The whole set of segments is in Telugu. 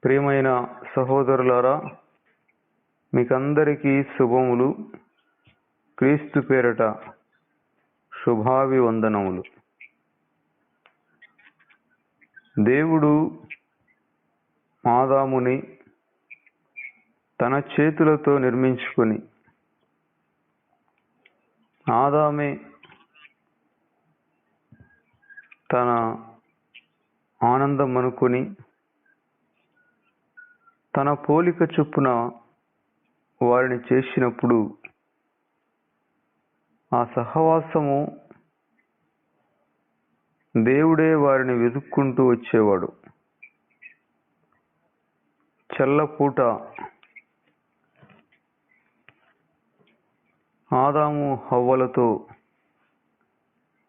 ప్రియమైన సహోదరులారా, మీకందరికీ శుభములు. క్రీస్తు పేరట శుభాభివందనములు. దేవుడు ఆదాముని తన చేతులతో నిర్మించుకొని, ఆదామే తన ఆనందం అనుకొని తన పోలిక చొప్పున వారిని చేసినప్పుడు ఆ సహవాసము దేవుడే వారిని వెతుక్కుంటూ వచ్చేవాడు. చల్లపూట ఆదాము హవ్వలతో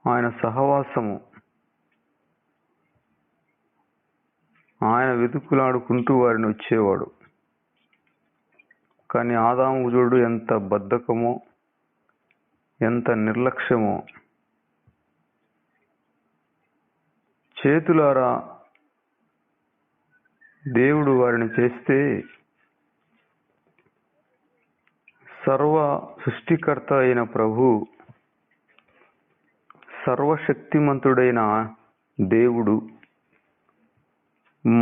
ఆయన సహవాసము, ఆయన వెతుకులాడుకుంటూ వారిని వచ్చేవాడు. కానీ ఆదాము చూడు ఎంత బద్ధకమో, ఎంత నిర్లక్ష్యమో. చేతులారా దేవుడు వారిని చేస్తే సర్వ సృష్టికర్త అయిన ప్రభు, సర్వశక్తిమంతుడైన దేవుడు,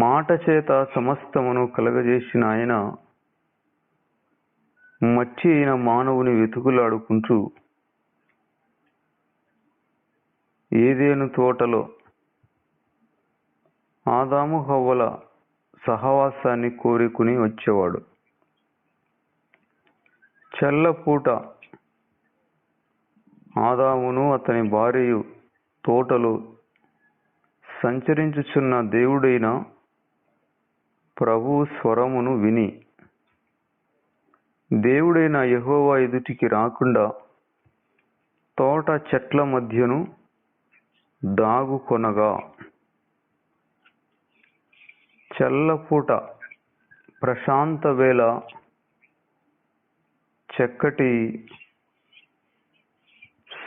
మాట చేత సమస్తమును కలగజేసిన ఆయన మట్టి అయిన మానవుని వెతుకులాడుకుంటూ ఏదెను తోటలో ఆదాము హవ్వల సహవాసాన్ని కోరుకుని వచ్చేవాడు. చల్లపూట ఆదామును అతని భార్యయు తోటలో సంచరించుచున్న దేవుడైన ప్రభు స్వరమును విని, దేవుడైన యెహోవా ఎదుటికి రాకుండా తోట చెట్ల మధ్యను దాగుకొనగా, చల్లపూట ప్రశాంత వేళ చక్కటి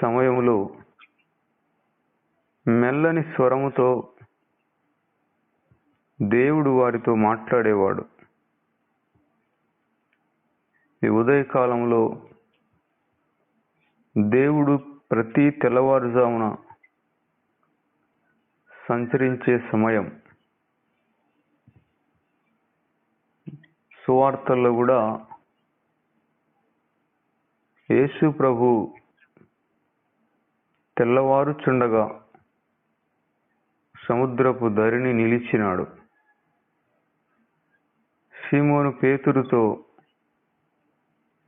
సమయంలో మెల్లని స్వరముతో దేవుడు వారితో మాట్లాడేవాడు. ఈ ఉదయకాలంలో దేవుడు ప్రతి తెల్లవారుజామున సంచరించే సమయం. సువార్తల్లో కూడా యేసు ప్రభు తెల్లవారుచుండగా సముద్రపు ధరిని నిలిచినాడు. సీమోను పేతురుతో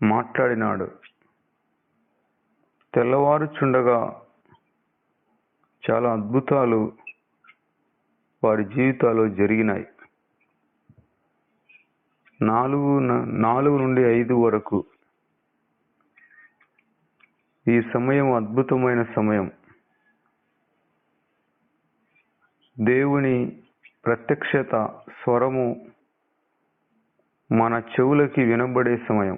మాట్లాడినాడు. తెల్లవారుచుండగా చాలా అద్భుతాలు వారి జీవితాల్లో జరిగినాయి. 4 నుండి 5 వరకు ఈ సమయం అద్భుతమైన సమయం. దేవుని ప్రత్యక్షత స్వరము మన చెవులకి వినబడే సమయం.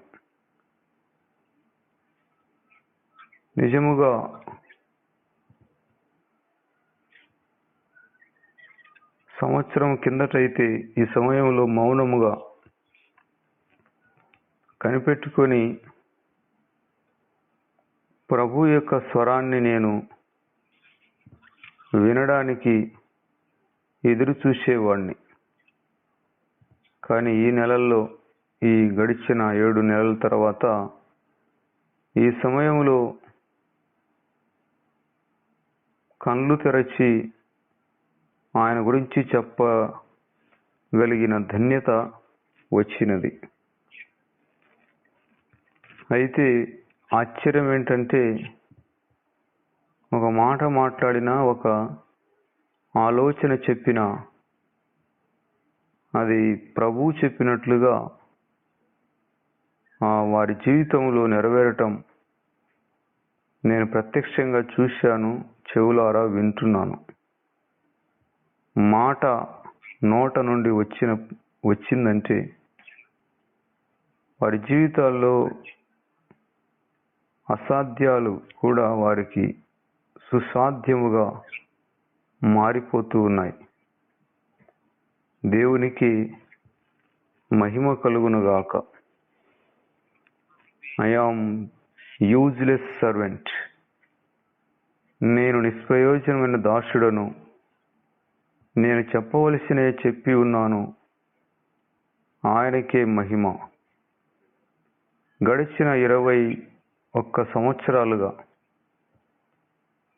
నిజముగా సంవత్సరం కిందటైతే ఈ సమయంలో మౌనముగా కనిపెట్టుకొని ప్రభు యొక్క స్వరాన్ని నేను వినడానికి ఎదురు చూసేవాడిని. కానీ ఈ నెలల్లో, ఈ గడిచిన 7 నెలల తర్వాత ఈ సమయంలో కళ్ళు తెరచి ఆయన గురించి చెప్పగలిగిన ధన్యత వచ్చినది. అయితే ఆశ్చర్యం ఏంటంటే, ఒక మాట మాట్లాడినా, ఒక ఆలోచన చెప్పినా అది ప్రభువు చెప్పినట్లుగా వారి జీవితంలో నెరవేరటం నేను ప్రత్యక్షంగా చూశాను, చెవులారా వింటున్నాను. మాట నోట నుండి వచ్చిందంటే వారి జీవితాల్లో అసాధ్యాలు కూడా వారికి సుసాధ్యముగా మారిపోతూ ఉన్నాయి. దేవునికి మహిమ కలుగునుగాక. I am useless servant. నేను నిష్ప్రయోజనమైన దాసుడను. నేను చెప్పవలసినవి చెప్పి ఉన్నాను. ఆయనకే మహిమ. గడిచిన 21 సంవత్సరాలుగా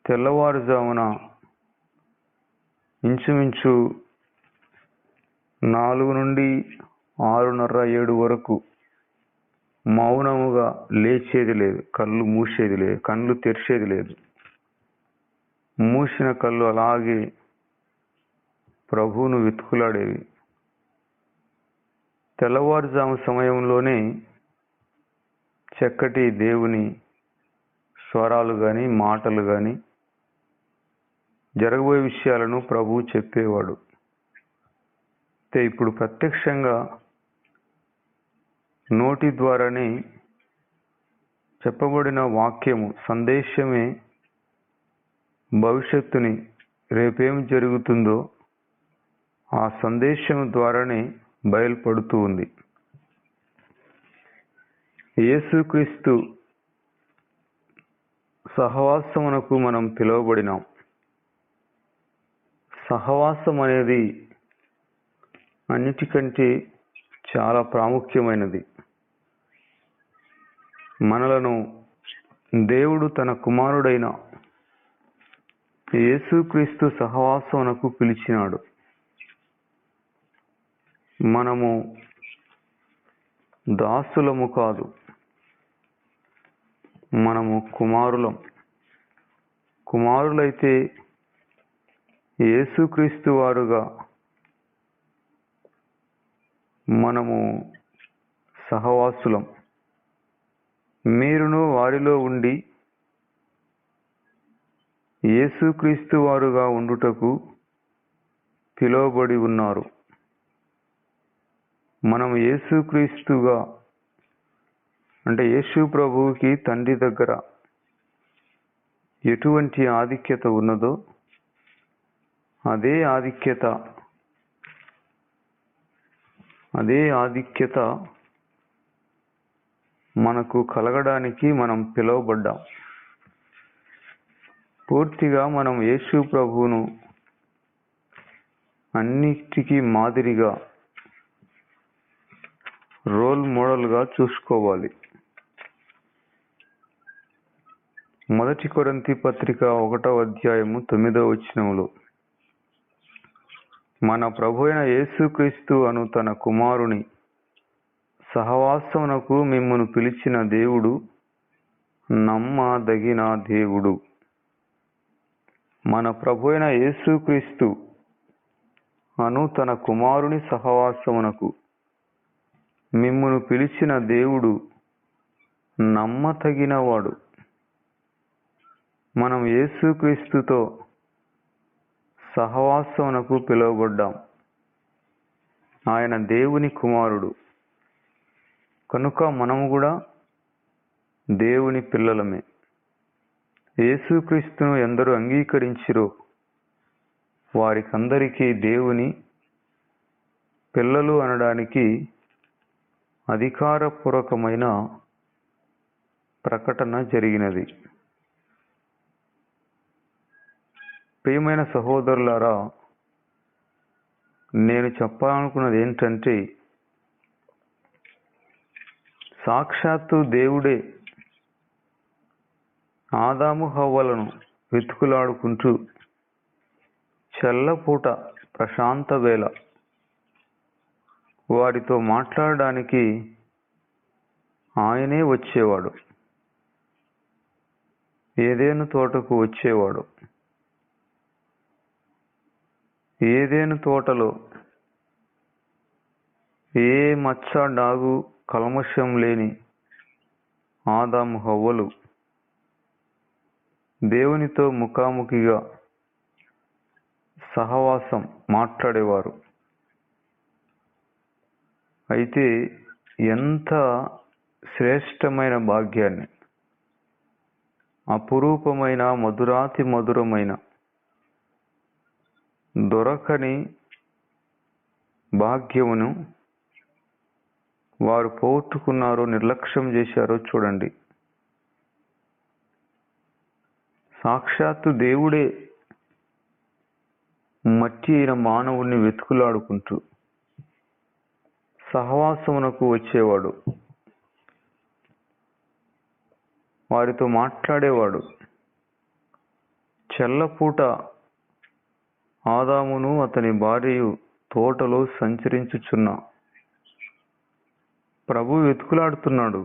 తెల్లవారుజామున ఇంచుమించు 4 నుండి 6:30, 7 వరకు మౌనముగా లేచేది లేదు, కళ్ళు మూసేది లేదు, కళ్ళు తెరిచేది లేదు. మూసిన కళ్ళు అలాగే ప్రభువును వెతుకులాడేవి. తెల్లవారుజాము సమయంలోనే చక్కటి దేవుని స్వరాలు కానీ, మాటలు కానీ, జరగబోయే విషయాలను ప్రభువు చెప్పేవాడు. అయితే ఇప్పుడు ప్రత్యక్షంగా నోటి ద్వారానే చెప్పబడిన వాక్యము, సందేశమే భవిష్యత్తుని, రేపేం జరుగుతుందో ఆ సందేశం ద్వారానే బయలుపడుతూ ఉంది. యేసుక్రీస్తు సహవాసమునకు మనం పిలువబడినాం. సహవాసం అనేది అన్నిటికంటే చాలా ప్రాముఖ్యమైనది. మనలను దేవుడు తన కుమారుడైన యేసుక్రీస్తు సహవాసమునకు పిలిచినాడు. మనము దాసులము కాదు, మనము కుమారులం. కుమారులైతే యేసుక్రీస్తు వారుగా మనము సహవాసులం. మీరును వారిలో ఉండి యేసుక్రీస్తు వారుగా ఉండుటకు పిలువబడి ఉన్నారు. మనం యేసుక్రీస్తుగా అంటే యేసు ప్రభువుకి తండ్రి దగ్గర ఎటువంటి ఆధిక్యత ఉన్నదో అదే ఆధిక్యత మనకు కలగడానికి మనం పిలువబడ్డాం. పూర్తిగా మనం యేసు ప్రభువును అన్నిటికీ మాదిరిగా, రోల్ మోడల్గా చూసుకోవాలి. 1 కొరింథీ పత్రిక 1వ అధ్యాయము 9వ వచనములో మన ప్రభు అయిన యేసుక్రీస్తు అను తన కుమారుని సహవాసమునకు మిమ్మును పిలిచిన దేవుడు నమ్మదగిన దేవుడు. మన ప్రభు అయిన యేసుక్రీస్తు అను తన కుమారుని సహవాసమునకు మిమ్మును పిలిచిన దేవుడు నమ్మతగినవాడు. మనం యేసుక్రీస్తుతో సహవాసమునకు పిలువబడ్డాం. ఆయన దేవుని కుమారుడు కనుక మనము కూడా దేవుని పిల్లలమే. యేసుక్రీస్తును ఎందరూ అంగీకరించిరో వారికందరికీ దేవుని పిల్లలు అనడానికి అధికారపూర్వకమైన ప్రకటన జరిగినది. ప్రియమైన సహోదరులారా, నేను చెప్పాలనుకున్నది ఏంటంటే, సాక్షాత్తు దేవుడే ఆదాము హవ్వలను వెతుకులాడుకుంటూ చల్లపూట ప్రశాంత వేళ వారితో మాట్లాడడానికి ఆయనే వచ్చేవాడు. ఏదెను తోటకు వచ్చేవాడు. ఏదెను తోటలో ఏ మచ్చ, డాగు, కల్మషం లేని ఆదాము హవ్వలు దేవునితో ముఖాముఖిగా సహవాసం మాట్లాడేవారు. అయితే ఎంత శ్రేష్టమైన భాగ్యాన్ని, అపురూపమైన, మధురాతి మధురమైన, దొరకని భాగ్యమును వారు పోగొట్టుకున్నారో, నిర్లక్ష్యం చేశారో చూడండి. సాక్షాత్తు దేవుడే మట్టి అయిన మానవుణ్ణి వెతుకులాడుకుంటూ సహవాసమునకు వచ్చేవాడు, వారితో మాట్లాడేవాడు. చెల్లపూట ఆదామును అతని భార్యయు తోటలో సంచరించుచున్న ప్రభు వెతుకులాడుతున్నాడు.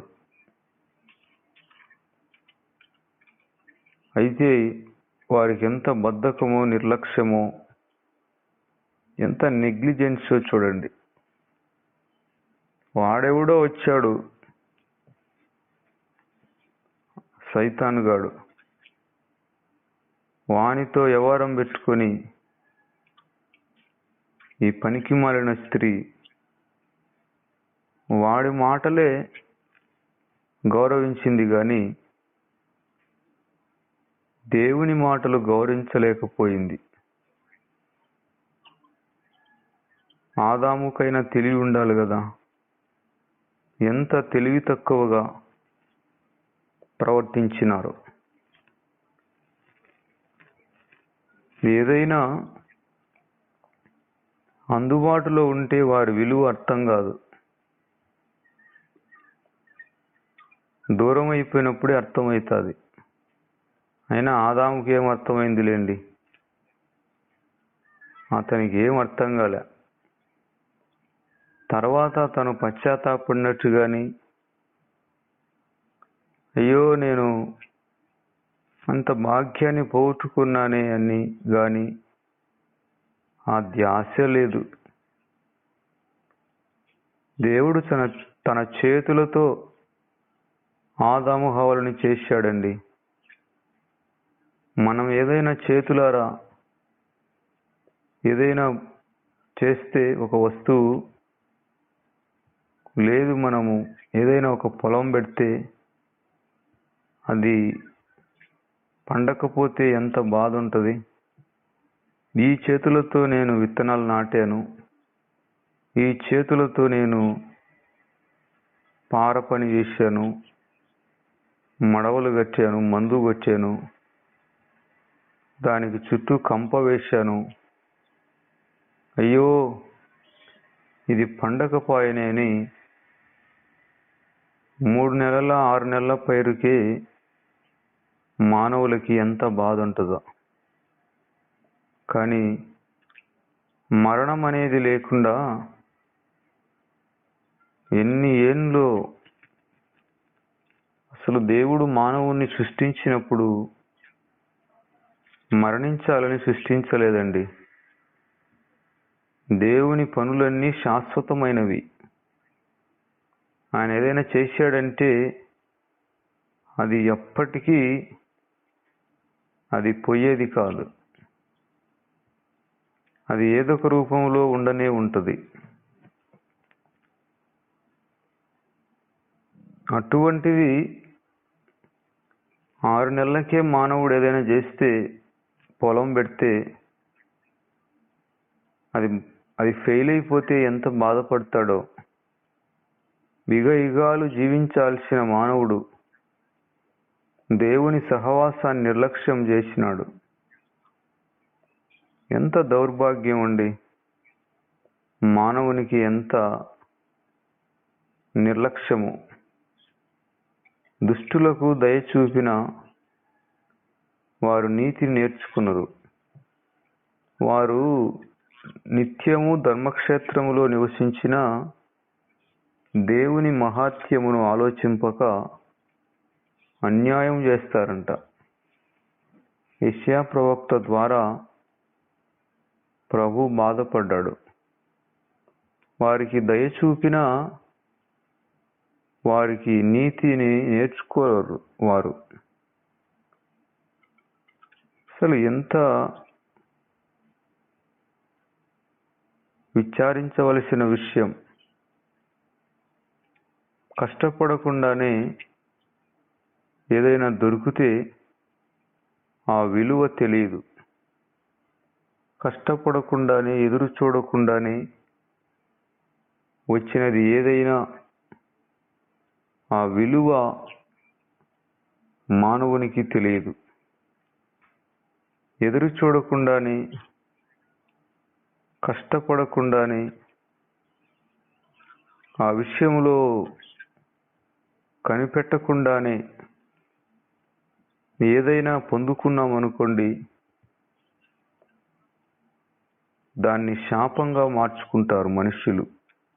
అయితే వారికి ఎంత బద్ధకమో, నిర్లక్ష్యమో, ఎంత నెగ్లిజెన్సో చూడండి. వాడెవడో వచ్చాడు, సైతానుగాడు, వానితో వ్యవహారం పెట్టుకొని ఈ పనికి మాలిన స్త్రీ వాడి మాటలే గౌరవించింది కానీ దేవుని మాటలు గౌరవించలేకపోయింది. ఆదాముకైనా తెలివి ఉండాలి కదా, ఎంత తెలివి తక్కువగా ప్రవర్తించినారు. ఏదైనా అందుబాటులో ఉంటే వారి విలువ అర్థం కాదు, దూరం అయిపోయినప్పుడే అర్థమవుతుంది. అయినా ఆదాముకి ఏం అర్థమైంది లేండి, అతనికి ఏం అర్థం కాలే. తర్వాత తను పశ్చాత్తాపడినట్టు కానీ, అయ్యో నేను అంత భాగ్యాన్ని పోగొట్టుకున్నానే అని కానీ ఆ ధ్యాస లేదు. దేవుడు తన చేతులతో ఆదాము హవ్వలను చేశాడండి. మనం ఏదైనా చేతులారా ఏదైనా చేస్తే, ఒక వస్తువు లేదు, మనము ఏదైనా ఒక పొలం పెడితే అది పండకపోతే ఎంత బాధ ఉంటుంది. ఈ చేతులతో నేను విత్తనాలు నాటాను, ఈ చేతులతో నేను పార పని చేశాను, మడవలు కట్టాను, మందు కొట్టాను, దానికి చుట్టూ కంప వేశాను, అయ్యో ఇది పండకపోయనే అని 3 నెలల 6 నెలల పైరుకే మానవులకి ఎంత బాధ ఉంటుందో. కానీ మరణం అనేది లేకుండా ఎన్ని ఏండ్లు, అసలు దేవుడు మానవుణ్ణి సృష్టించినప్పుడు మరణించాలని సృష్టించలేదండి. దేవుని పనులన్నీ శాశ్వతమైనవి. ఆయన ఏదైనా చేశాడంటే అది ఎప్పటికీ అది పోయేది కాదు, అది ఏదో ఒక రూపంలో ఉండనే ఉంటుంది. అటువంటిది 6 నెలలకే మానవుడు ఏదైనా చేస్తే, పొలం పెడితే అది ఫెయిల్ అయిపోతే ఎంత బాధపడతాడో. యుగాలు జీవించాల్సిన మానవుడు దేవుని సహవాసాన్ని నిర్లక్ష్యం చేసినాడు. ఎంత దౌర్భాగ్యం అండి, మానవునికి ఎంత నిర్లక్ష్యము. దుష్టులకు దయ చూపిన వారు నీతిని నేర్చుకున్నారు. వారు నిత్యము ధర్మక్షేత్రములో నివసించిన దేవుని మహాత్యమును ఆలోచింపక అన్యాయం చేస్తారంట. యెషయా ప్రవక్త ద్వారా ప్రభు బాధపడ్డాడు. వారికి దయ చూపిన వారికి నీతిని నేర్చుకోరు వారు. అసలు ఎంత విచారించవలసిన విషయం. కష్టపడకుండానే ఏదైనా దొరికితే ఆ విలువ తెలియదు. కష్టపడకుండానే, ఎదురు చూడకుండానే వచ్చినది ఏదైనా ఆ విలువ మానవునికి తెలియదు. ఎదురు చూడకుండానే, కష్టపడకుండానే ఆ విషయంలో కనిపెట్టకుండానే ఏదైనా పొందుకున్నాం అనుకోండి, దాన్ని శాపంగా మార్చుకుంటారు మనుష్యులు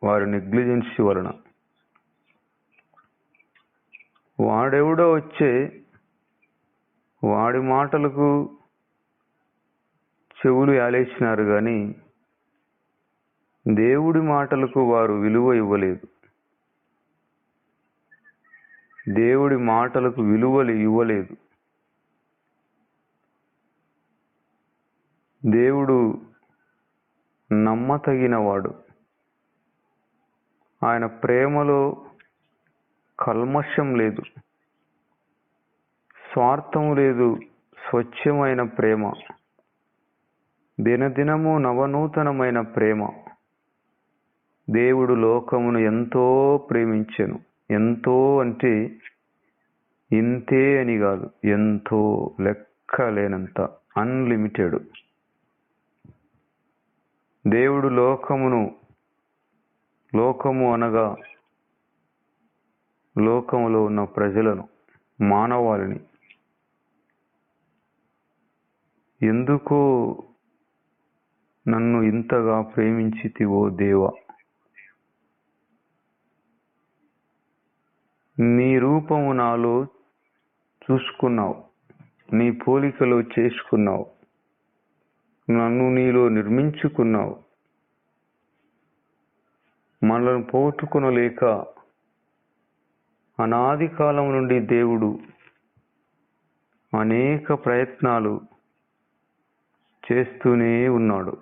వారి నెగ్లిజెన్సీ వలన. వాడెవడో వచ్చే వాడి మాటలకు చెవులు యాలేసినారు కానీ దేవుడి మాటలకు వారు విలువ ఇవ్వలేదు. దేవుడి మాటలకు విలువలు ఇవ్వలేదు. దేవుడు నమ్మతగినవాడు. ఆయన ప్రేమలో కల్మషం లేదు, స్వార్థం లేదు, స్వచ్ఛమైన ప్రేమ, దినదినము నవనూతనమైన ప్రేమ. దేవుడు లోకమును ఎంతో ప్రేమించెను. ఎంతో అంటే ఇంతే అని కాదు, ఎంతో, లెక్కలేనంత, అన్లిమిటెడ్. దేవుడు లోకము అనగా లోకములో ఉన్న ప్రజలను, మానవాళిని ఎందుకో నన్ను ఇంతగా ప్రేమించితివో దేవా, నీ రూపము నాలో చూసుకున్నావు, నీ పోలికలో చేసుకున్నావు, నన్ను నీలో నిర్మించుకున్నావు. మనల్ని పోగొట్టుకొనలేక అనాది కాలం నుండి దేవుడు అనేక ప్రయత్నాలు చేస్తూనే ఉన్నాడు.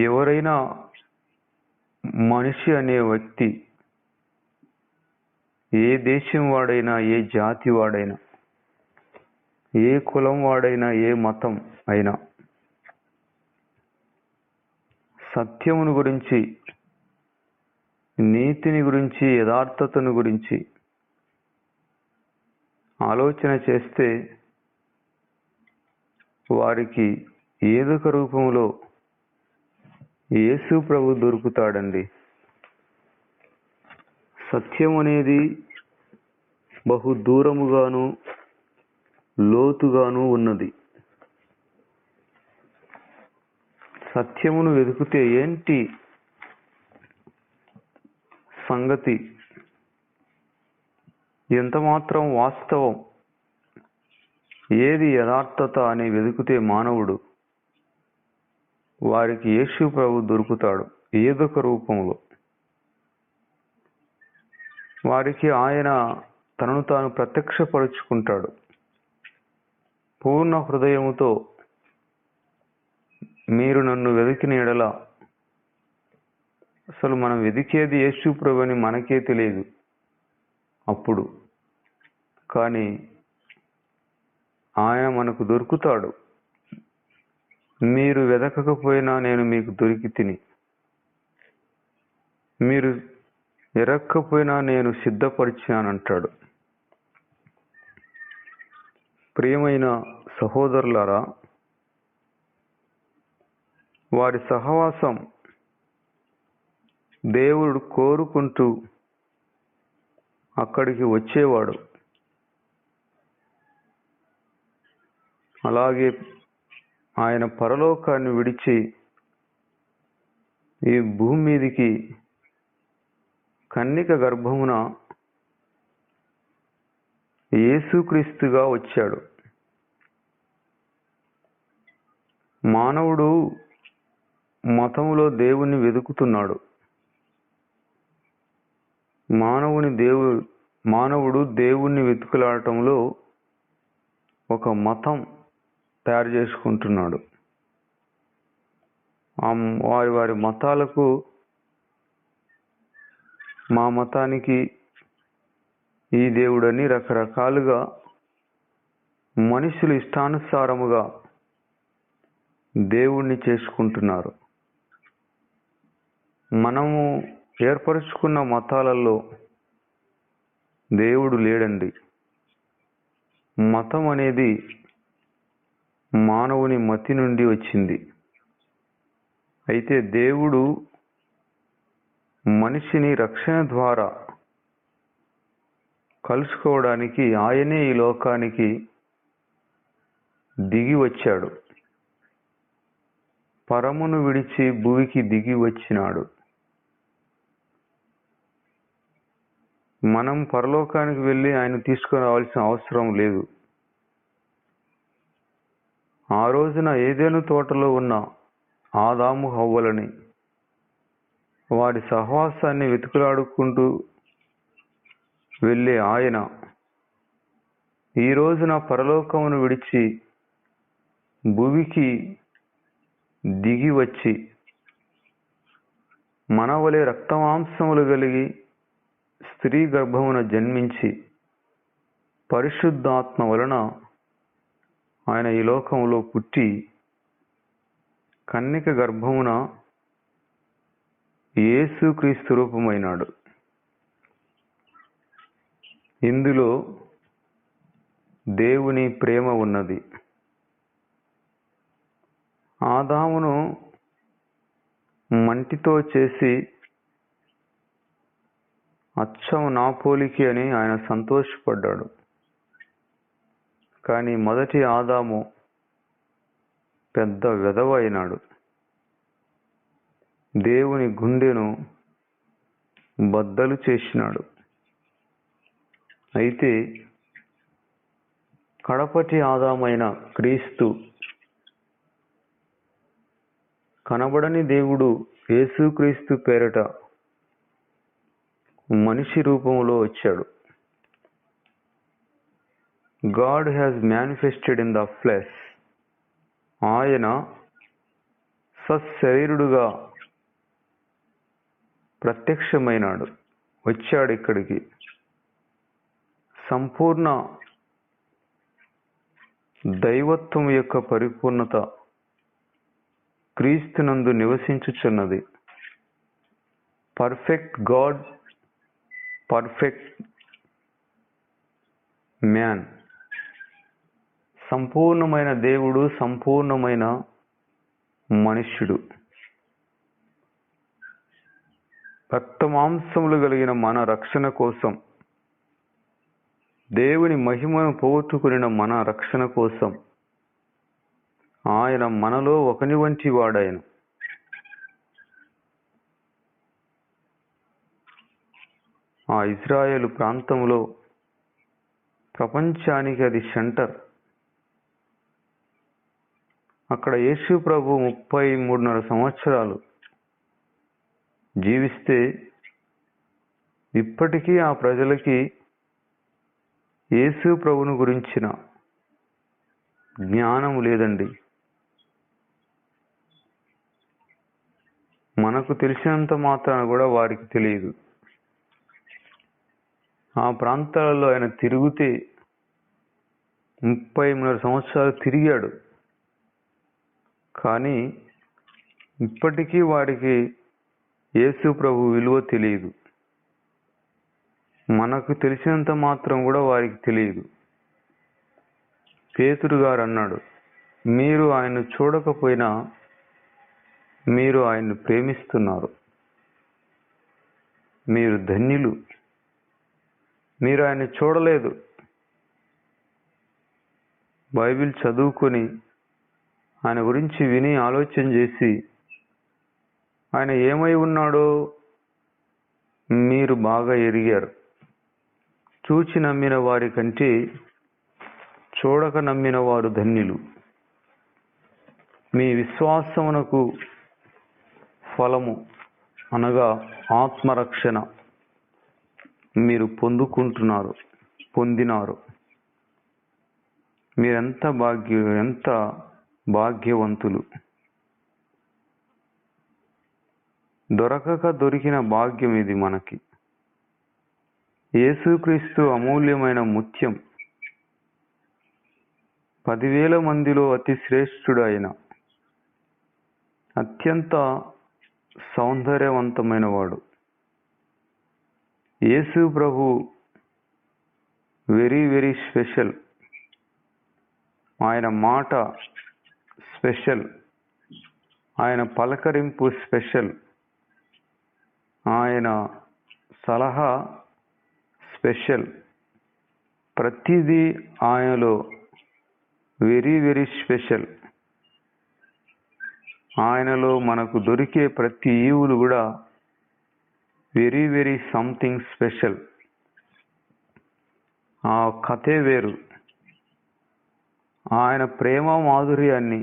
ఎవరైనా మనిషి అనే వ్యక్తి, ఏ దేశం వాడైనా, ఏ జాతి వాడైనా, ఏ కులం వాడైనా, ఏ మతం అయినా, సత్యమును గురించి, నీతిని గురించి, యథార్థతను గురించి ఆలోచన చేస్తే వారికి ఏదొక రూపంలో యేసు ప్రభు దొరుకుతాడండి. సత్యం అనేది బహు దూరముగాను లోతుగాను ఉన్నది. సత్యమును వెతికితే ఏంటి సంగతి, ఎంత మాత్రం వాస్తవం, ఏది యథార్థత అని వెతికితే మానవుడు వారికి యేసు ప్రభు దొరుకుతాడు ఏదొక రూపంలో. వారికి ఆయన తనను తాను ప్రత్యక్షపరుచుకుంటాడు. పూర్ణ హృదయముతో మీరు నన్ను వెతికిన ఎడల, అసలు మనం వెతికేది యేసు ప్రభు అని మనకే తెలియదు అప్పుడు, కానీ ఆయన మనకు దొరుకుతాడు. మీరు వెతకకపోయినా నేను మీకు దొరికి తిని, మీరు ఎరక్కపోయినా నేను సిద్ధపరిచానంటాడు. ప్రియమైన సహోదరులారా, వారి సహవాసం దేవుడు కోరుకుంటూ అక్కడికి వచ్చేవాడు. అలాగే ఆయన పరలోకాన్ని విడిచి ఈ భూమి మీదికి కన్నిక గర్భమున యేసుక్రీస్తుగా వచ్చాడు. మానవుడు మతములో దేవుణ్ణి వెతుకుతున్నాడు. మానవుడు దేవుణ్ణి వెతుకులాడటంలో ఒక మతం తయారు చేసుకుంటున్నాడు. వారి మతాలకు, మా మతానికి ఈ దేవుడని రకరకాలుగా మనుషులు ఇష్టానుసారముగా దేవుణ్ణి చేసుకుంటున్నారు. మనము ఏర్పరుచుకున్న మతాలలో దేవుడు లేడండి. మతం అనేది మానవుని మతి నుండి వచ్చింది. అయితే దేవుడు మనిషిని రక్షణ ద్వారా కలుసుకోవడానికి ఆయనే ఈ లోకానికి దిగి వచ్చాడు. పరమును విడిచి భూమికి దిగి వచ్చినాడు. మనం పరలోకానికి వెళ్ళి ఆయన తీసుకొని రావాల్సిన అవసరం లేదు. ఆ రోజున ఏదెను తోటలో ఉన్న ఆదాము హవ్వలని వారి సహవాసాన్ని వెతుకులాడుకుంటూ వెళ్ళే ఆయన ఈ రోజున పరలోకమును విడిచి భూమికి దిగి వచ్చి మన వలె రక్తమాంసములు కలిగి స్త్రీ గర్భమున జన్మించి పరిశుద్ధాత్మ వలన ఆయన ఈ లోకంలో పుట్టి కన్యక గర్భమున యేసుక్రీస్తు రూపమైనాడు. ఇందులో దేవుని ప్రేమ ఉన్నది. ఆదామును మంటితో చేసి అచ్చం నా పోలికి అని ఆయన సంతోషపడ్డాడు. కానీ మొదటి ఆదాము పెద్ద వెధవ అయినాడు. దేవుని గుండెను బద్దలు చేసినాడు. అయితే కడపటి ఆదామైన క్రీస్తు, కనబడని దేవుడు యేసుక్రీస్తు పేరట మనిషి రూపంలో వచ్చాడు. God has manifested in the flesh. ఆయన సశరీరుడుగా ప్రత్యక్షమైనాడు, వచ్చాడు ఇక్కడికి. సంపూర్ణ దైవత్వం యొక్క పరిపూర్ణత క్రీస్తునందు నివసించుచున్నది. Perfect God, perfect man. సంపూర్ణమైన దేవుడు, సంపూర్ణమైన మనుష్యుడు. రక్తమాంసములు కలిగిన మన రక్షణ కోసం, దేవుని మహిమను పోగొట్టుకుని మన రక్షణ కోసం ఆయన మనలో ఒకని వంటి వాడాయను. ఆ ఇజ్రాయేలు ప్రాంతంలో ప్రపంచానికి అది సెంటర్. అక్కడ యేసు ప్రభు 33.5 సంవత్సరాలు జీవిస్తే ఇప్పటికీ ఆ ప్రజలకి యేసు ప్రభువును గురించిన జ్ఞానం లేదండి. మనకు తెలిసినంత మాత్రాన కూడా వారికి తెలియదు. ఆ ప్రాంతాలలో ఆయన తిరిగితే 33 సంవత్సరాలు తిరిగాడు. కానీ ఇప్పటికీ వారికి యేసు ప్రభు విలువ తెలియదు. మనకు తెలిసినంత మాత్రం కూడా వారికి తెలియదు. పేతురు గారు అన్నాడు, మీరు ఆయన్ను చూడకపోయినా మీరు ఆయన్ను ప్రేమిస్తున్నారు. మీరు ధన్యులు. మీరు ఆయన్ని చూడలేదు. బైబిల్ చదువుకొని ఆయన గురించి విని ఆలోచన చేసి ఆయన ఏమై ఉన్నాడో మీరు బాగా ఎరిగారు. చూచి నమ్మిన వారి కంటే చూడక నమ్మిన వారు ధన్యులు. మీ విశ్వాసమునకు ఫలము అనగా ఆత్మరక్షణ మీరు పొందినారు. మీరెంత భాగ్యవంతులు. దొరకక దొరికిన భాగ్యం ఇది మనకి. యేసుక్రీస్తు అమూల్యమైన ముత్యం. 10,000 మందిలో అతి శ్రేష్ఠుడు ఆయన. అత్యంత సౌందర్యవంతమైన వాడు. యేసు ప్రభు వెరీ వెరీ స్పెషల్. ఆయన మాట స్పెషల్, ఆయన పలకరింపు స్పెషల్, ఆయన సలహా స్పెషల్. ప్రతిదీ ఆయనలో వెరీ వెరీ స్పెషల్. ఆయనలో మనకు దొరికే ప్రతి ఈవులు కూడా వెరీ వెరీ సంథింగ్ స్పెషల్. ఆ కథే వేరు. ఆయన ప్రేమ మాధుర్యాన్ని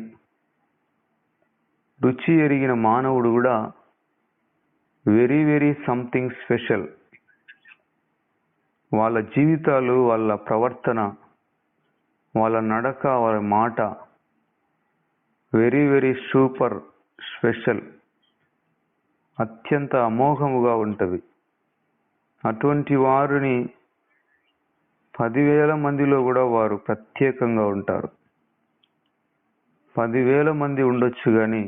రుచి ఎరిగిన మానవుడు కూడా వెరీ వెరీ సంథింగ్ స్పెషల్. వాళ్ళ జీవితాలు, వాళ్ళ ప్రవర్తన, వాళ్ళ నడక, వాళ్ళ మాట వెరీ వెరీ సూపర్ స్పెషల్, అత్యంత అమోఘముగా ఉంటుంది. అటువంటి వారిని 10,000 మందిలో కూడా వారు ప్రత్యేకంగా ఉంటారు. 10,000 మంది ఉండొచ్చు, కానీ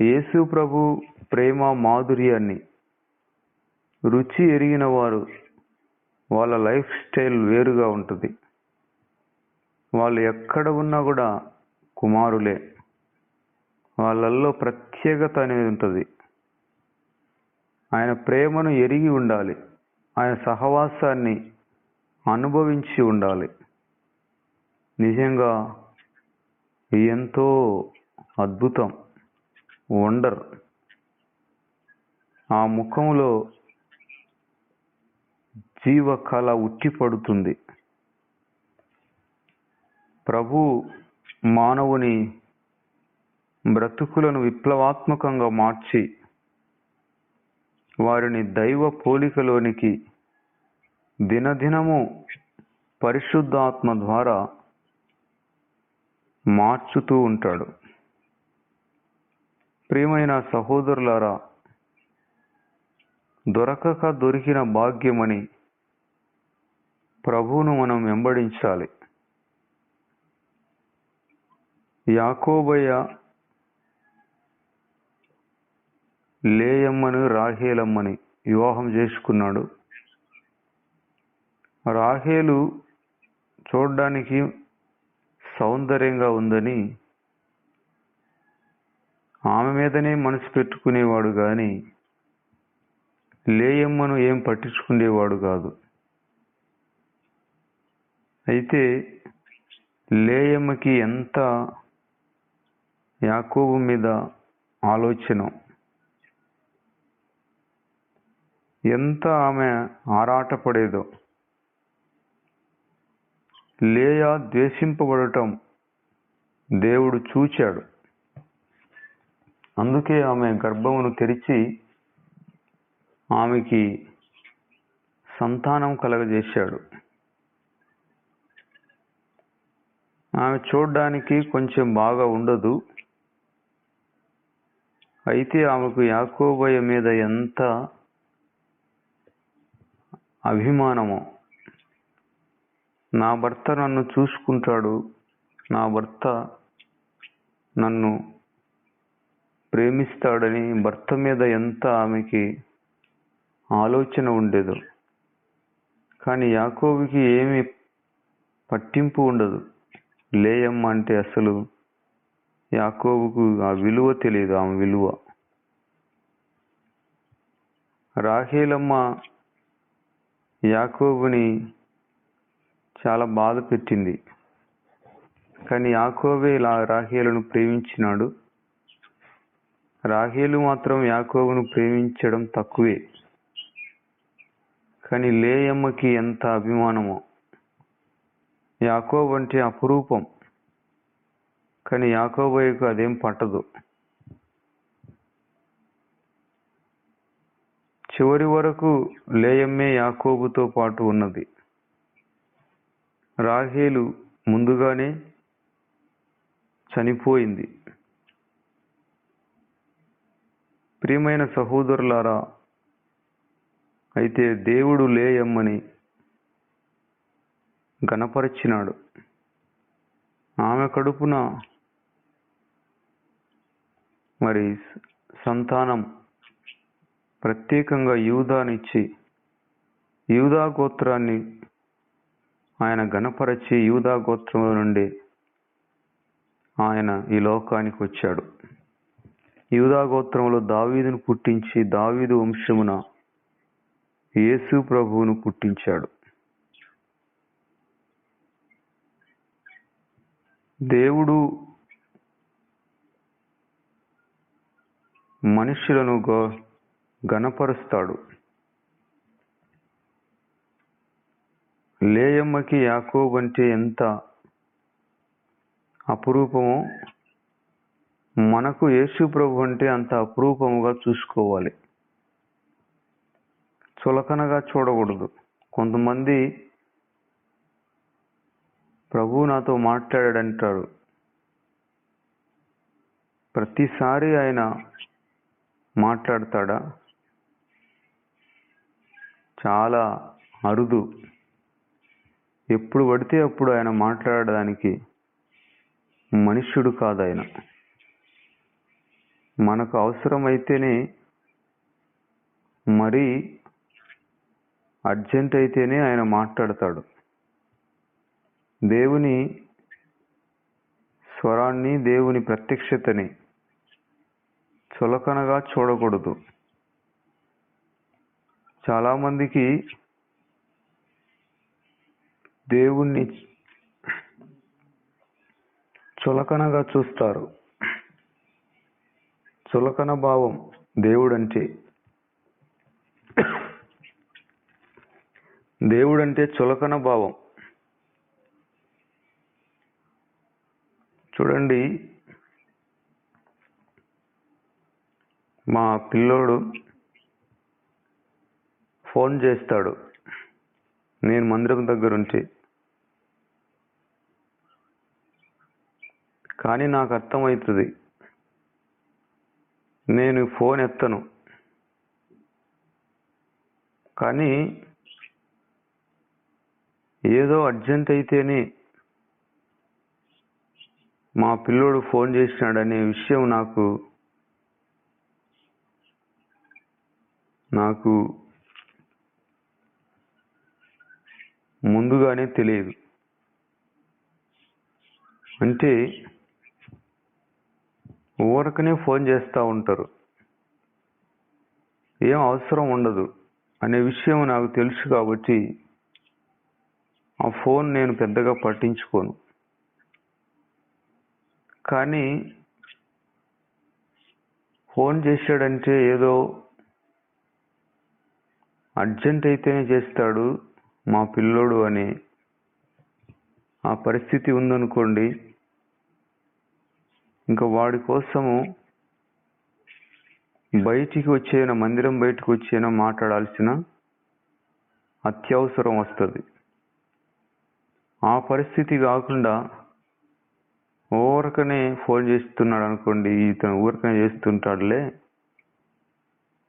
యేసు ప్రభు ప్రేమ మాధుర్యాన్ని రుచి ఎరిగిన వారు, వాళ్ళ లైఫ్ స్టైల్ వేరుగా ఉంటుంది. వాళ్ళు ఎక్కడ ఉన్నా కూడా కుమారులే. వాళ్ళల్లో ప్రత్యేకత అనేది ఉంటుంది. ఆయన ప్రేమను ఎరిగి ఉండాలి, ఆయన సహవాసాన్ని అనుభవించి ఉండాలి. నిజంగా ఎంతో అద్భుతం, వండర్. ఆ ముఖంలో జీవకళ ఉట్టిపడుతుంది. ప్రభు మానవుని బ్రతుకులను విప్లవాత్మకంగా మార్చి వారిని దైవ పోలికలోనికి దినదినము పరిశుద్ధాత్మ ద్వారా మార్చుతూ ఉంటాడు. ప్రియమైన సహోదరులారా, దొరకక దొరికిన భాగ్యమని ప్రభువును మనం వెంబడించాలి. యాకోబయ్య లేయమ్మను రాహేలమ్మని వివాహం చేసుకున్నాడు. రాహేలు చూడడానికి సౌందర్యంగా ఉందని ఆమె మీదనే మనసు పెట్టుకునేవాడు, కానీ లేయమ్మను ఏం పట్టించుకునేవాడు కాదు. అయితే లేయమ్మకి ఎంత యాకోబు మీద ఆలోచన, ఎంత ఆమె ఆరాటపడేదో. లేయా ద్వేషింపబడటం దేవుడు చూచాడు. అందుకే ఆమె గర్భమును తెరిచి ఆమెకి సంతానం కలగజేశాడు. ఆమె చూడడానికి కొంచెం బాగా ఉండదు. అయితే ఆమెకు యాకోబయ్య మీద ఎంత అభిమానమో. నా భర్త నన్ను చూసుకుంటాడు, నా భర్త నన్ను ప్రేమిస్తాడని భర్త మీద ఎంత ఆమెకి ఆలోచన ఉండేదో. కానీ యాకోబుకి ఏమి పట్టింపు ఉండదు. లేయమ్మ అంటే అసలు యాకోబుకు ఆ విలువ తెలియదు, ఆమె విలువ. రాహేలమ్మ యాకోబుని చాలా బాధ పెట్టింది. కానీ యాకోబే రాహేలును ప్రేమించినాడు. రాహేలు మాత్రం యాకోబును ప్రేమించడం తక్కువే. కానీ లేయమ్మకి ఎంత అభిమానమో. యాకోబు అంటే అపురూపం, కానీ యాకోబయ్యకు అదేం పట్టదు. చివరి వరకు లేయమ్మే యాకోబుతో పాటు ఉన్నది. రాహేలు ముందుగానే చనిపోయింది. ప్రియమైన సహోదరులారా, అయితే దేవుడు లేయమ్మని ఘనపరిచినాడు. ఆమె కడుపున మరి సంతానం ప్రత్యేకంగా యూదానిచ్చి యూదా గోత్రాన్ని ఆయన ఘనపరచి యూదా గోత్రం నుండి ఆయన ఈ లోకానికి వచ్చాడు. యూదా గోత్రంలో దావీదును పుట్టించి దావీదు వంశమున యేసు ప్రభువును పుట్టించాడు. దేవుడు మనుషులను ఘనపరుస్తాడు. లేయమ్మకి యాకోబు అంటే ఎంత అపురూపమో మనకు యేసు ప్రభు అంటే అంత అపురూపముగా చూసుకోవాలి. చులకనగా చూడకూడదు. కొంతమంది ప్రభు నాతో మాట్లాడాడంటారు. ప్రతిసారి ఆయన మాట్లాడతాడా? చాలా అరుదు. ఎప్పుడు పడితే అప్పుడు ఆయన మాట్లాడడానికి మనుష్యుడు కాదు ఆయన. మనకు అవసరమైతేనే, మరీ అర్జెంట్ అయితేనే ఆయన మాట్లాడతాడు. దేవుని స్వరాన్ని, దేవుని ప్రత్యక్షతని చులకనగా చూడకూడదు. చాలామందికి దేవుణ్ణి చులకనగా చూస్తారు. చులకన భావం దేవుడంటే. దేవుడంటే చులకన భావం. చూడండి, మా పిల్లోడు ఫోన్ చేస్తాడు నేను మందిరం దగ్గర ఉంటే. కానీ నాకు అర్థమవుతుంది, నేను ఫోన్ ఎత్తను. కానీ ఏదో అర్జెంట్ అయితేనే మా పిల్లోడు ఫోన్ చేసినాడనే విషయం నాకు ముందుగానే తెలియదు. అంటే ఊరకనే ఫోన్ చేస్తూ ఉంటారు, ఏం అవసరం ఉండదు అనే విషయం నాకు తెలుసు. కాబట్టి ఆ ఫోన్ నేను పెద్దగా పట్టించుకోను. కానీ ఫోన్ చేశాడంటే ఏదో అర్జెంట్ అయితేనే చేస్తాడు మా పిల్లోడు అని ఆ పరిస్థితి ఉందనుకోండి, ఇంకా వాడి కోసము మందిరం బయటికి వచ్చేనా మాట్లాడాల్సిన అత్యవసరం వస్తుంది. ఆ పరిస్థితి కాకుండా ఊరకనే ఫోన్ చేస్తున్నాడు అనుకోండి, ఇతను ఊరకనే చేస్తుంటాడులే,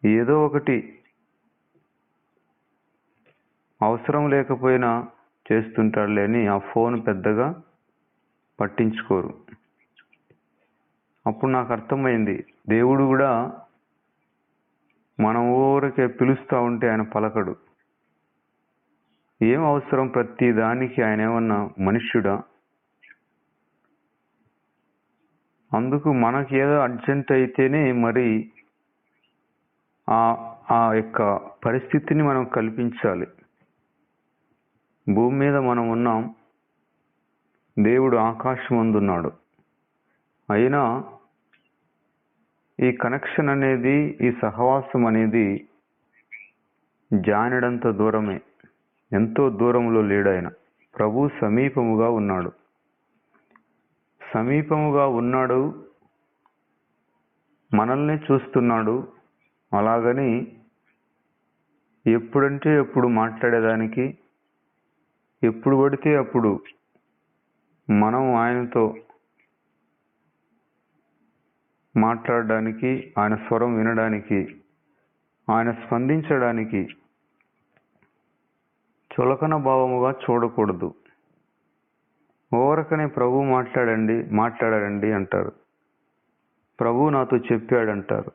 ఏదో ఒకటి అవసరం లేకపోయినా చేస్తుంటాడులే అని ఆ ఫోన్ పెద్దగా పట్టించుకోరు. అప్పుడు నాకు అర్థమైంది, దేవుడు కూడా మనం ఊరికే పిలుస్తూ ఉంటే ఆయన పలకడు. ఏం అవసరం ప్రతి దానికి? ఆయన ఏమన్నా మనుష్యుడా? అందుకు మనకి ఏదో అర్జెంట్ అయితేనే మరి ఆ యొక్క పరిస్థితిని మనం కల్పించాలి. భూమి మీద మనం ఉన్నాం, దేవుడు ఆకాశం అందున్నాడు. అయినా ఈ కనెక్షన్ అనేది, ఈ సహవాసం అనేది జానడంత దూరమే, ఎంతో దూరంలో లేడు ఆయన. ప్రభు సమీపముగా ఉన్నాడు. మనల్ని చూస్తున్నాడు. అలాగని ఎప్పుడంటే ఎప్పుడు మాట్లాడేదానికి, ఎప్పుడు పడితే అప్పుడు మనం ఆయనతో మాట్లాడడానికి, ఆయన స్వరం వినడానికి, ఆయన స్పందించడానికి చులకన భావముగా చూడకూడదు. ఓరకనే ప్రభు మాట్లాడాడండి అంటారు. ప్రభు నాతో చెప్పాడంటారు.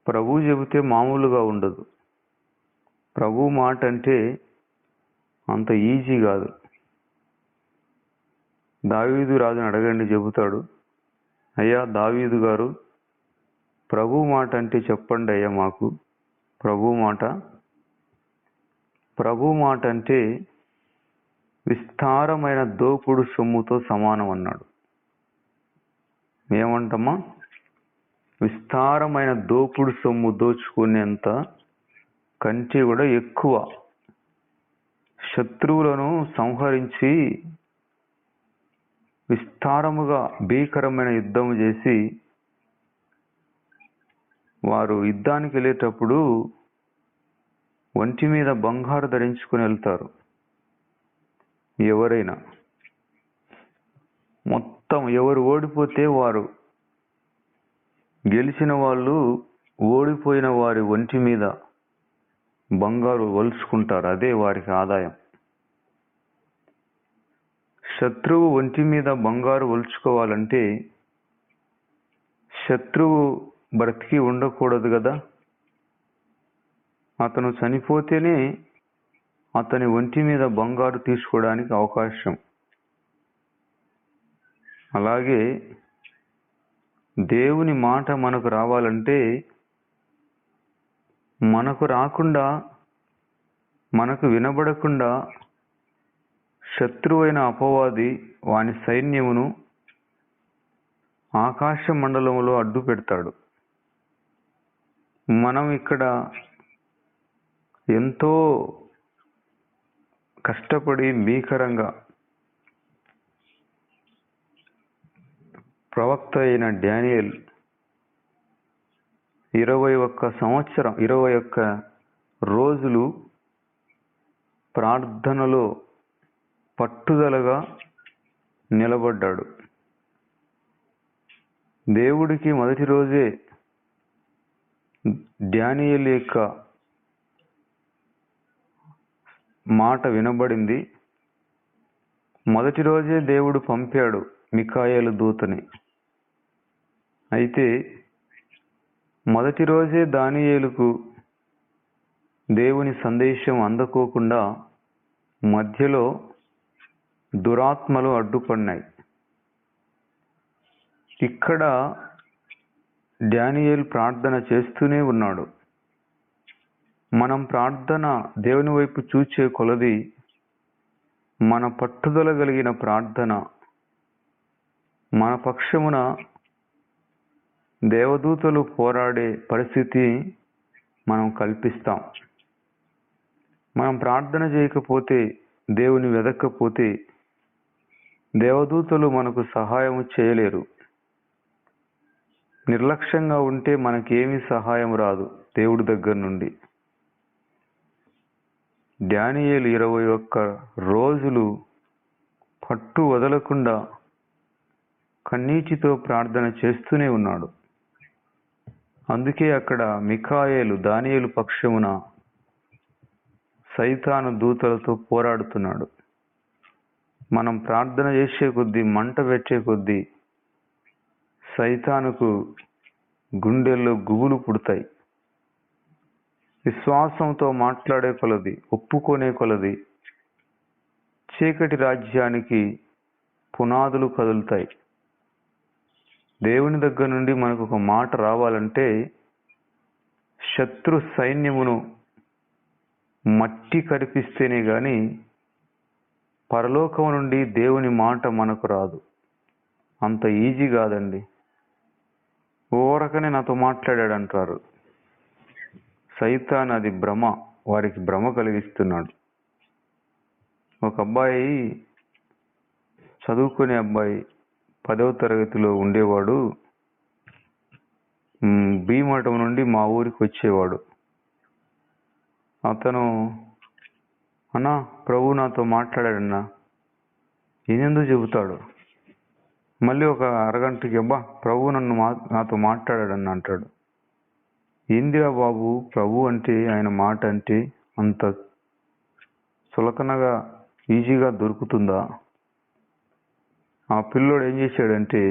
ప్రభు చెబితే మామూలుగా ఉండదు. ప్రభు మాట అంటే అంత ఈజీ కాదు. దావీదు రాజుని అడగండి, చెబుతాడు, అయ్యా దావీదు గారు, ప్రభు మాట అంటే చెప్పండి అయ్యా మాకు. ప్రభు మాట అంటే విస్తారమైన దోపుడు సొమ్ముతో సమానం అన్నాడు. ఏమంటమ్మా? విస్తారమైన దోపుడు సొమ్ము దోచుకునేంత కంటే కూడా ఎక్కువ. శత్రువులను సంహరించి విస్తారముగా భీకరమైన యుద్ధం చేసి వారు యుద్ధానికి వెళ్ళేటప్పుడు ఒంటి మీద బంగారు ధరించుకుని వెళ్తారు. ఎవరైనా మొత్తం ఎవరు ఓడిపోతే వారు, గెలిచిన వాళ్ళు ఓడిపోయిన వారి ఒంటి మీద బంగారు వలుచుకుంటారు. అదే వారికి ఆదాయం. శత్రువు ఒంటి మీద బంగారు వలుచుకోవాలంటే శత్రువు బ్రతికి ఉండకూడదు కదా. అతను చనిపోతేనే అతని ఒంటి మీద బంగారు తీసుకోవడానికి అవకాశం. అలాగే దేవుని మాట మనకు రావాలంటే మనకు రాకుండా, మనకు వినబడకుండా శత్రువైన అపవాది వాని సైన్యమును ఆకాశ మండలంలో అడ్డు పెడతాడు. మనం ఇక్కడ ఎంతో కష్టపడి భీకరంగా ప్రవక్త అయిన డానియేల్ 21 రోజులు ప్రార్థనలో పట్టుదలగా నిలబడ్డాడు. దేవుడికి మొదటి రోజే డానియేల్ యొక్క మాట వినబడింది. మొదటి రోజే దేవుడు పంపాడు మిఖాయేలు దూతని. అయితే మొదటి రోజే దానియేలుకు దేవుని సందేశం అందుకోకుండా మధ్యలో దురాత్మలు అడ్డుపడినాయి. ఇక్కడ డానియేల్ ప్రార్థన చేస్తూనే ఉన్నాడు. మనం ప్రార్థన దేవుని వైపు చూచే కొలది మన పట్టుదల కలిగిన ప్రార్థన, మన పక్షమున దేవదూతలు పోరాడే పరిస్థితి మనం కల్పిస్తాం. మనం ప్రార్థన చేయకపోతే, దేవుని వెదక్కపోతే దేవదూతలు మనకు సహాయం చేయలేరు. నిర్లక్ష్యంగా ఉంటే మనకేమీ సహాయం రాదు దేవుడి దగ్గర నుండి. డానియేలు 21 రోజులు పట్టు వదలకుండా కన్నీటితో ప్రార్థన చేస్తూనే ఉన్నాడు. అందుకే అక్కడ మిఖాయేలు దానియేలు పక్షమున సైతాను దూతలతో పోరాడుతున్నాడు. మనం ప్రార్థన చేసే కొద్దీ, మంట పెట్టే కొద్దీ సైతానుకు గుండెల్లో గుబులు పుడతాయి. విశ్వాసంతో మాట్లాడే కొలది, ఒప్పుకునే కొలది చీకటి రాజ్యానికి పునాదులు కదులుతాయి. దేవుని దగ్గర నుండి మనకు ఒక మాట రావాలంటే శత్రు సైన్యమును మట్టి కరిపిస్తేనే గాని పరలోకం నుండి దేవుని మాట మనకు రాదు. అంత ఈజీ కాదండి. ఓరకనే నాతో మాట్లాడాడు అంటారు. సైతాన్ అది భ్రమ, వారికి భ్రమ కలిగిస్తున్నాడు. ఒక అబ్బాయి, చదువుకునే అబ్బాయి, 10వ తరగతిలో ఉండేవాడు. భీమఠం నుండి మా ఊరికి వచ్చేవాడు. అతను, అన్నా ప్రభు నాతో మాట్లాడాడన్నా. ఈయనెందుకు చెబుతాడు? మళ్ళీ ఒక అరగంటకి, అబ్బా ప్రభు నాతో మాట్లాడాడన్నా అంటాడు. ఏందిరా బాబు, ప్రభు అంటే, ఆయన మాట అంటే అంత సులకనగా ఈజీగా దొరుకుతుందా? ఆ పిల్లోడు ఏం చేశాడంటే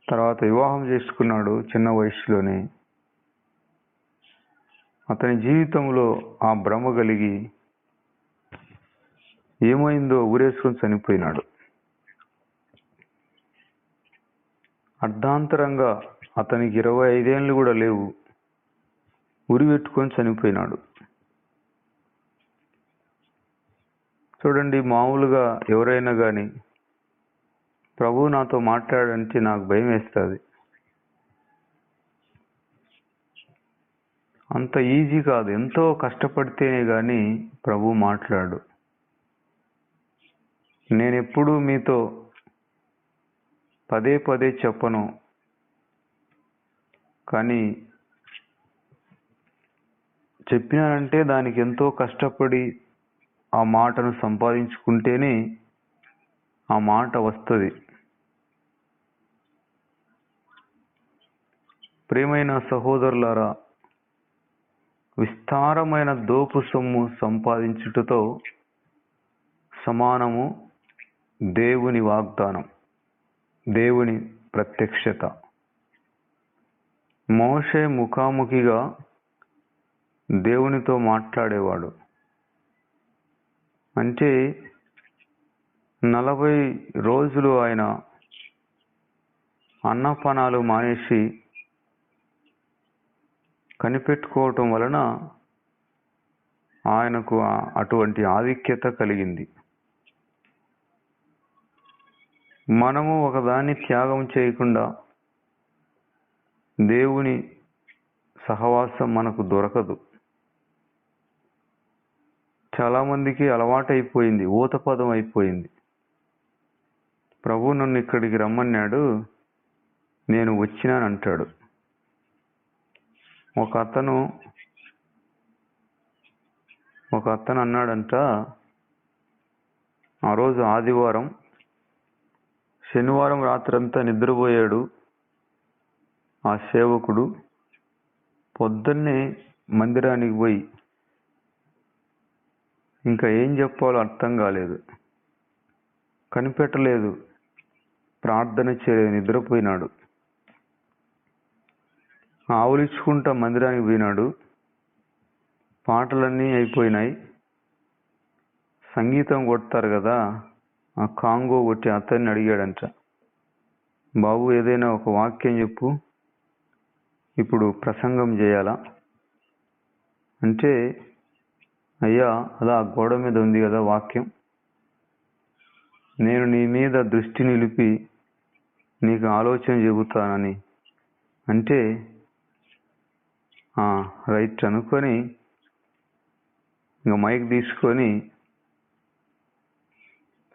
తర్వాత వివాహం చేసుకున్నాడు చిన్న వయసులోనే. అతని జీవితంలో ఆ భ్రమ కలిగి ఏమైందో ఊరేసుకొని చనిపోయినాడు. అర్ధాంతరంగా అతనికి 25 ఏళ్ళు కూడా లేవు, ఉరి పెట్టుకొని చనిపోయినాడు. చూడండి, మామూలుగా ఎవరైనా కానీ ప్రభు నాతో మాట్లాడంటే నాకు భయం వేస్తుంది. అంత ఈజీ కాదు, ఎంతో కష్టపడితేనే కానీ ప్రభు మాట్లాడు. నేను ఎప్పుడూ మీతో పదే పదే చెప్పను, కానీ చెప్పినానంటే దానికి ఎంతో కష్టపడి ఆ మాటను సంపాదించుకుంటేనే ఆ మాట వస్తుంది. ప్రియమైన సహోదరులారా, విస్తారమైన దోపు సొమ్ము సంపాదించుటతో సమానము దేవుని వాగ్దానం, దేవుని ప్రత్యక్షత. మోషే ముఖాముఖిగా దేవునితో మాట్లాడేవాడు. అంటే 40 రోజులు ఆయన అన్నపానాలు మానేసి కనిపెట్టుకోవటం వలన ఆయనకు అటువంటి ఆధిక్యత కలిగింది. మనము ఒకదాన్ని త్యాగం చేయకుండా దేవుని సహవాసం మనకు దొరకదు. చాలామందికి అలవాటైపోయింది, ఊతపదం అయిపోయింది. ప్రభు నన్ను ఇక్కడికి రమ్మన్నాడు, నేను వచ్చినానంటాడు. ఒక అతను అన్నాడంట, ఆ రోజు ఆదివారం, శనివారం రాత్రంతా నిద్రపోయాడు ఆ సేవకుడు. పొద్దున్నే మందిరానికి పోయి ఇంకా ఏం చెప్పాలో అర్థం కాలేదు, కనిపెట్టలేదు, ప్రార్థన చేయలేదు, నిద్రపోయినాడు. ఆవులిచ్చుకుంటా మందిరానికి పోయినాడు. పాటలన్నీ అయిపోయినాయి. సంగీతం కొడతారు కదా, ఆ కాంగో కొట్టి అతన్ని అడిగాడంట, బాబు ఏదైనా ఒక వాక్యం చెప్పు, ఇప్పుడు ప్రసంగం చేయాలా అంటే, అయ్యా అలా గోడ మీద ఉంది కదా వాక్యం, నేను నీ మీద దృష్టి నిలిపి నీకు ఆలోచన చెబుతానని అంటే, రైట్ అనుకొని ఇంకా మైక్ తీసుకొని,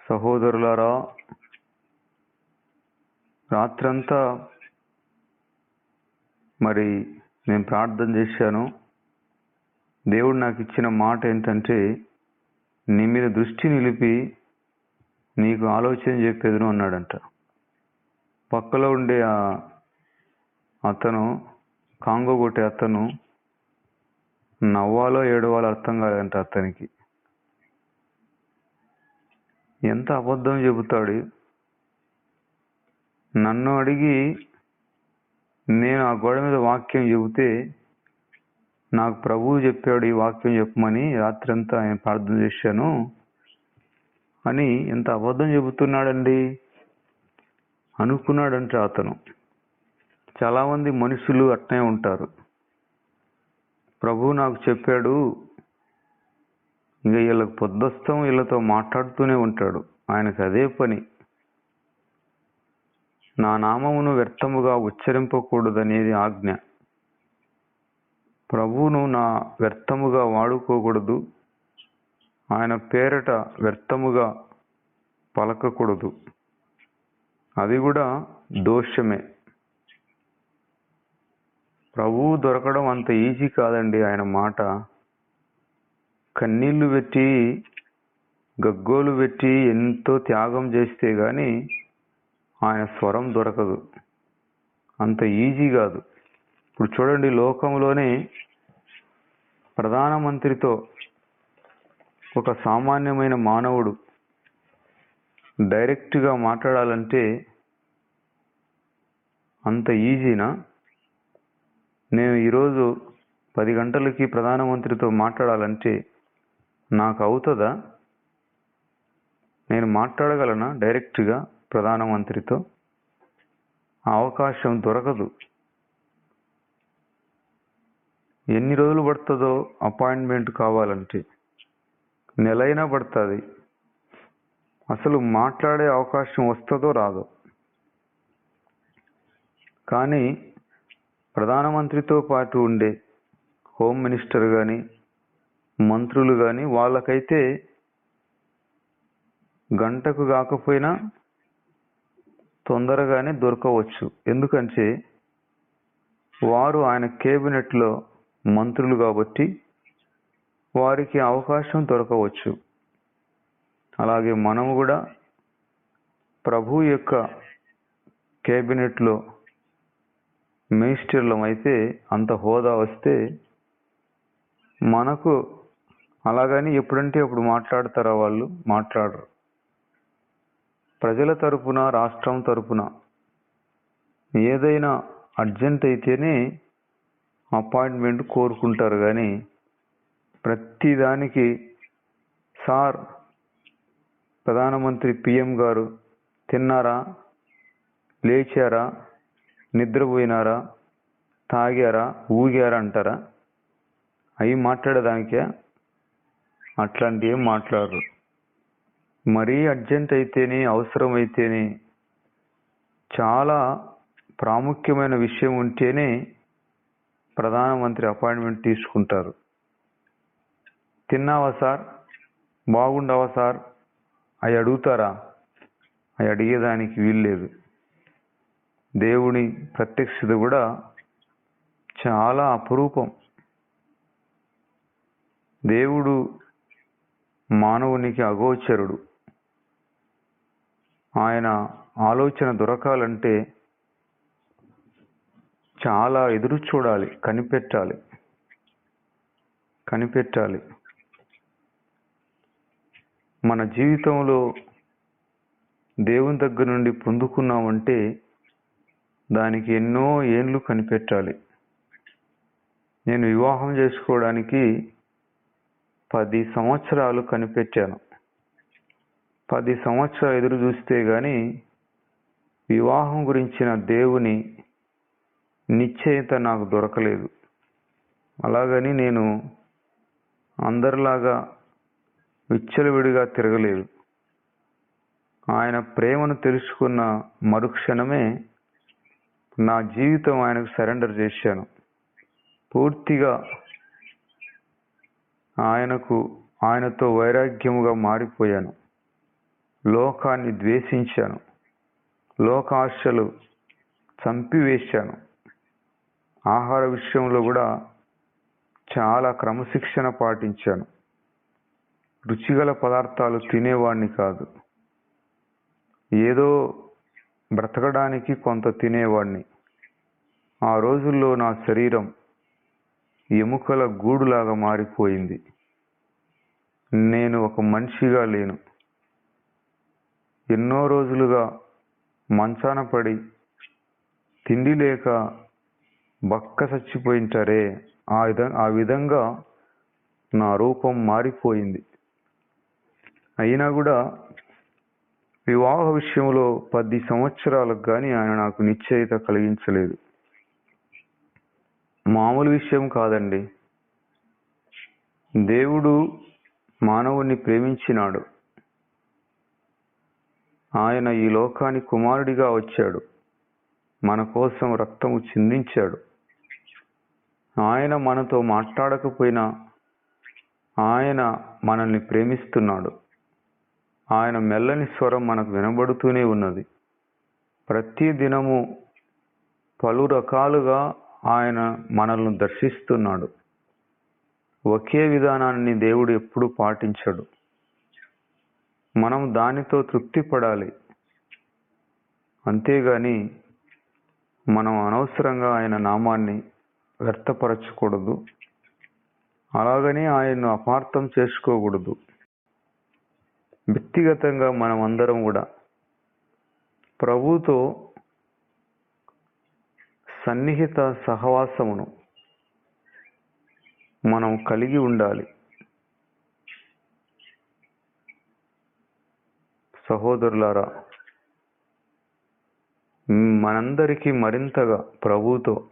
సహోదరులారా, రాత్రంతా మరి నేను ప్రార్థన చేశాను. దేవుడు నాకు ఇచ్చిన మాట ఏంటంటే, నీ మీద దృష్టి నిలిపి నీకు ఆలోచన చెప్పేదను అన్నాడంట. పక్కలో ఉండే అతను, కాంగో కొట్టే అతను, నవ్వాలో ఏడవాలో అర్థం కాదంట అతనికి. ఎంత అబద్ధం చెబుతాడు. నన్ను అడిగి నేను ఆ గోడ మీద వాక్యం చెబితే, నాకు ప్రభువు చెప్పాడు ఈ వాక్యం చెప్పమని, రాత్రంతా ఆయన ప్రార్థన చేశాను అని ఎంత అబద్ధం చెబుతున్నాడండి అనుకున్నాడంట అతను. చాలామంది మనుషులు అట్నే ఉంటారు. ప్రభువు నాకు చెప్పాడు, ఇంకా వీళ్ళకి పొద్దొస్తాం వీళ్ళతో మాట్లాడుతూనే ఉంటాడు, ఆయనకు అదే పని. నా నామమును వ్యర్థముగా ఉచ్చరింపకూడదనేది ఆజ్ఞ. ప్రభువును నా వ్యర్థముగా వాడుకోకూడదు, ఆయన పేరట వ్యర్థముగా పలకకూడదు, అది కూడా దోషమే. ప్రభువు దొరకడం అంత ఈజీ కాదండి. ఆయన మాట కన్నీళ్లు పెట్టి, గగ్గోలు పెట్టి, ఎంతో త్యాగం చేస్తే గాని ఆయన స్వరం దొరకదు. అంత ఈజీ కాదు. ఇప్పుడు చూడండి, లోకంలోనే ప్రధానమంత్రితో ఒక సామాన్యమైన మానవుడు డైరెక్ట్గా మాట్లాడాలంటే అంత ఈజీనా? నేను ఈరోజు 10 గంటలకి ప్రధానమంత్రితో మాట్లాడాలంటే నాకు అవుతుందా? నేను మాట్లాడగలనా డైరెక్ట్గా ప్రధానమంత్రితో? ఆ అవకాశం దొరకదు. ఎన్ని రోజులు పడుతుందో అపాయింట్మెంట్ కావాలంటే? నెలైనా పడుతుంది. అసలు మాట్లాడే అవకాశం వస్తుందో రాదో. కానీ ప్రధానమంత్రితో పాటు ఉండే హోమ్ మినిస్టర్ కానీ, మంత్రులు కానీ, వాళ్ళకైతే గంటకు కాకపోయినా తొందరగానే దొరకవచ్చు. ఎందుకంటే వారు ఆయన కేబినెట్లో మంత్రులు కాబట్టి వారికి అవకాశం దొరకవచ్చు. అలాగే మనము కూడా ప్రభు యొక్క కేబినెట్లో మినిస్టర్లం అయితే, అంత హోదా వస్తే మనకు అలాగని ఎప్పుడంటే అప్పుడు మాట్లాడతారా? వాళ్ళు మాట్లాడరు. ప్రజల తరపున, రాష్ట్రం తరపున ఏదైనా అర్జెంట్ అయితేనే అపాయింట్మెంట్ కోరుకుంటారు. కానీ ప్రతిదానికి సార్ ప్రధానమంత్రి పిఎం గారు తిన్నారా, లేచారా, నిద్రపోయినారా, తాగారా, ఊగారా అంటారా? అవి మాట్లాడేదానికే? అట్లాంటివి ఏం మాట్లాడరు. మరీ అర్జెంట్ అయితేనే, అవసరమైతేనే, చాలా ప్రాముఖ్యమైన విషయం ఉంటేనే ప్రధానమంత్రి అపాయింట్మెంట్ తీసుకుంటారు. తిన్నావా సార్, బాగుండవా సార్ అవి అడుగుతారా? అవి అడిగేదానికి వీల్లేదు. దేవుని ప్రత్యక్షత కూడా చాలా అపురూపం. దేవుడు మానవునికి అగోచరుడు. ఆయన ఆలోచన దొరకాలంటే చాలా ఎదురు చూడాలి, కనిపెట్టాలి. మన జీవితంలో దేవుని దగ్గర నుండి పొందుకున్నామంటే దానికి ఎన్నో ఏండ్లు కనిపెట్టాలి. నేను వివాహం చేసుకోవడానికి 10 సంవత్సరాలు కనిపెట్టాను. 10 సంవత్సరాలు ఎదురు చూస్తే గాని వివాహం గురించిన దేవుని నిశ్చయిత నాకు దొరకలేదు. అలాగని నేను అందరిలాగా విచ్చలవిడిగా తిరగలేదు. ఆయన ప్రేమను తెలుసుకున్న మరుక్షణమే నా జీవితం ఆయనకు సరెండర్ చేశాను. పూర్తిగా ఆయనతో వైరాగ్యముగా మారిపోయాను. లోకాన్ని ద్వేషించాను. లోకాశలు చంపివేశాను. ఆహార విషయంలో కూడా చాలా క్రమశిక్షణ పాటించాను. రుచిగల పదార్థాలు తినేవాడిని కాదు. ఏదో బ్రతకడానికి కొంత తినేవాడిని. ఆ రోజుల్లో నా శరీరం ఎముకల గూడులాగా మారిపోయింది. నేను ఒక మనిషిగా లేను. ఎన్నో రోజులుగా మంచాన పడి తిండి లేక బక్క చచ్చిపోయింటారే, ఆ విధంగా నా రూపం మారిపోయింది. అయినా కూడా వివాహ విషయంలో 10 సంవత్సరాలకు కానీ ఆయన నాకు నిశ్చయిత కలిగించలేదు. మామూలు విషయం కాదండి. దేవుడు మానవుణ్ణి ప్రేమించినాడు. ఆయన ఈ లోకానికి కుమారుడిగా వచ్చాడు. మన కోసం రక్తము చిందించాడు. ఆయన మనతో మాట్లాడకపోయినా ఆయన మనల్ని ప్రేమిస్తున్నాడు. ఆయన మెల్లని స్వరం మనకు వినబడుతూనే ఉన్నది. ప్రతి దినము పలు రకాలుగా ఆయన మనల్ని దర్శిస్తున్నాడు. ఒకే విధానాన్ని దేవుడు ఎప్పుడూ పాటించడు. మనం దానితో తృప్తి పడాలి. అంతేగాని మనం అనవసరంగా ఆయన నామాన్ని వ్యర్థపరచకూడదు. అలాగని ఆయన్ను అపార్థం చేసుకోకూడదు. వ్యక్తిగతంగా మనం అందరం కూడా ప్రభువుతో సన్నిహిత సహవాసమును, మనం కలిగి ఉండాలి. సహోదరులారా, మనందరికీ మరింతగా ప్రభువుతో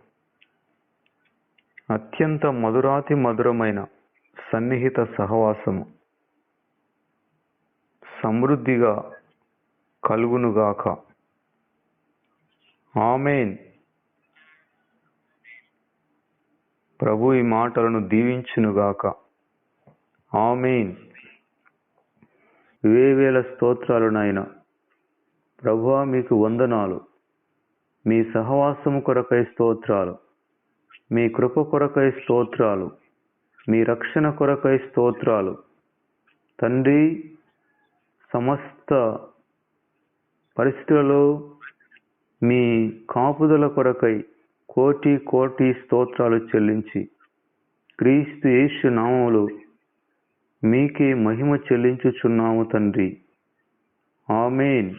అత్యంత మధురాతి మధురమైన సన్నిహిత సహవాసము సమృద్ధిగా కలుగునుగాక. ఆమేన్. ప్రభు ఈ మాటలను దీవించునుగాక. ఆమేన్. వేవేల స్తోత్రాలు నాయనా. ప్రభువా, మీకు వందనాలు. మీ సహవాసము కొరకై స్తోత్రాలు, మీ కృప కొరకై స్తోత్రాలు, మీ రక్షణ కొరకై స్తోత్రాలు తండ్రి. సమస్త పరిస్థితులలో మీ కాపుదల కొరకై కోటి కోటి స్తోత్రాలు చెల్లించి క్రీస్తు యేసు నామములో మీకే మహిమ చెల్లించుచున్నాము తండ్రి. ఆమేన్.